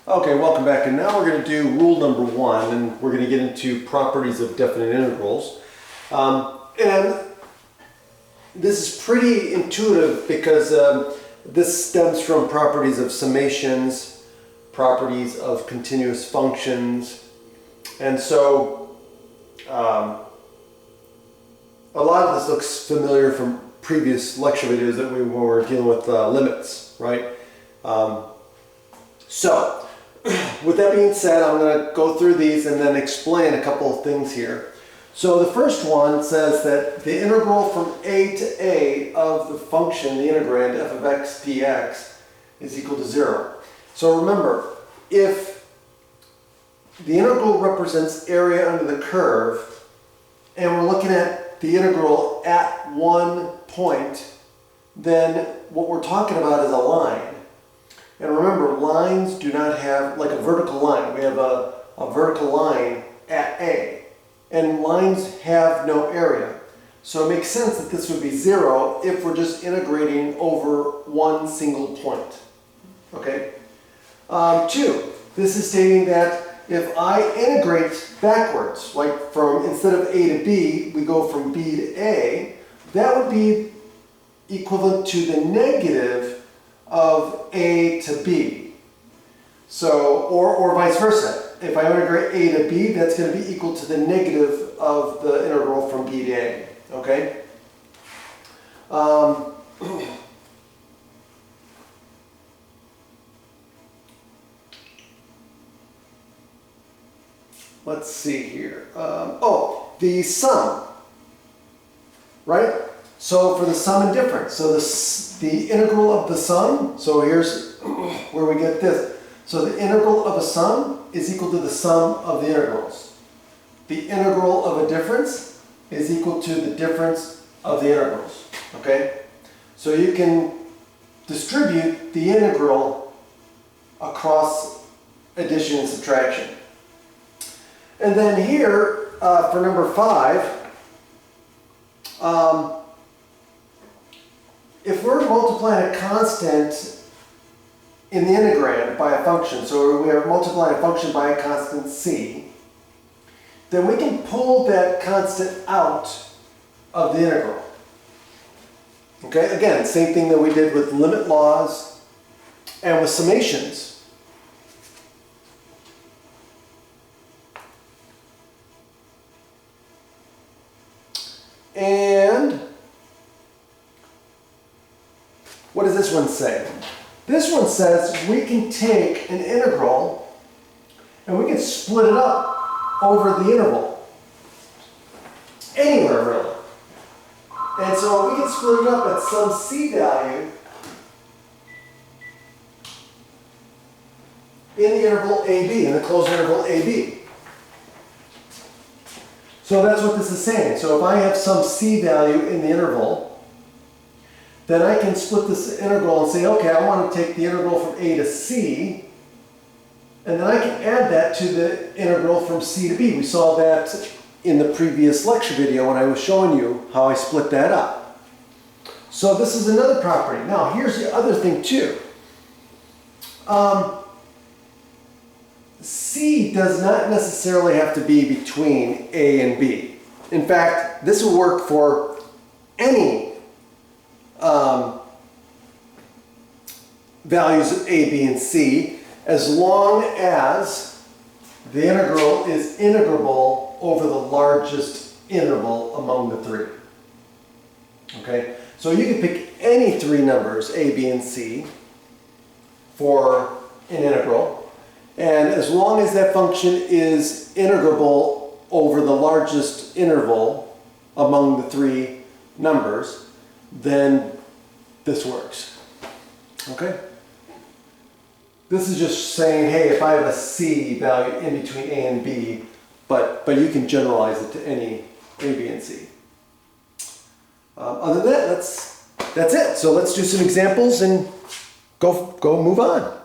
Okay, welcome back, and now we're going to do rule number 1, and we're going to get into properties of definite integrals. And this is pretty intuitive because this stems from properties of summations, properties of continuous functions, and so a lot of this looks familiar from previous lecture videos that we were dealing with limits, right? So, with that being said, I'm going to go through these and then explain a couple of things here. So the first one says that the integral from a to a of the function, the integrand f of x dx is equal to 0. So remember, if the integral represents area under the curve, and we're looking at the integral at one point, then what we're talking about is a line. And remember, lines do not have, like a vertical line, we have a vertical line at A. And lines have no area. So it makes sense that this would be 0 if we're just integrating over one single point. Okay? 2, this is stating that if I integrate backwards, like from instead of A to B, we go from B to A, that would be equivalent to the negative of A to B. So, or vice versa. If I integrate A to B, that's going to be equal to the negative of the integral from B to A. Okay? Let's see here. The sum, right? So for the sum and difference, so the integral of the sum, so here's where we get this. So the integral of a sum is equal to the sum of the integrals. The integral of a difference is equal to the difference of the integrals. Okay? So you can distribute the integral across addition and subtraction. And then here, for number 5, if we're multiplying a constant in the integrand by a function, so we are multiplying a function by a constant c, then we can pull that constant out of the integral. Okay, again, same thing that we did with limit laws and with summations. And what does this one say? This one says we can take an integral and we can split it up over the interval. Anywhere, really. And so we can split it up at some c value in the interval AB, in the closed interval AB. So that's what this is saying. So if I have some c value in the interval, then I can split this integral and say, okay, I want to take the integral from a to c, and then I can add that to the integral from c to b. We saw that in the previous lecture video when I was showing you how I split that up. So this is another property. Now here's the other thing too. C does not necessarily have to be between A and B. In fact, this will work for any values of A, B, and C, as long as the integral is integrable over the largest interval among the three. Okay, so you can pick any three numbers, A, B, and C, for an integral. And as long as that function is integrable over the largest interval among the three numbers, then this works. Okay? This is just saying, hey, if I have a c value in between a and b, but you can generalize it to any a, b, and c. Other than that, that's it. So let's do some examples and go move on.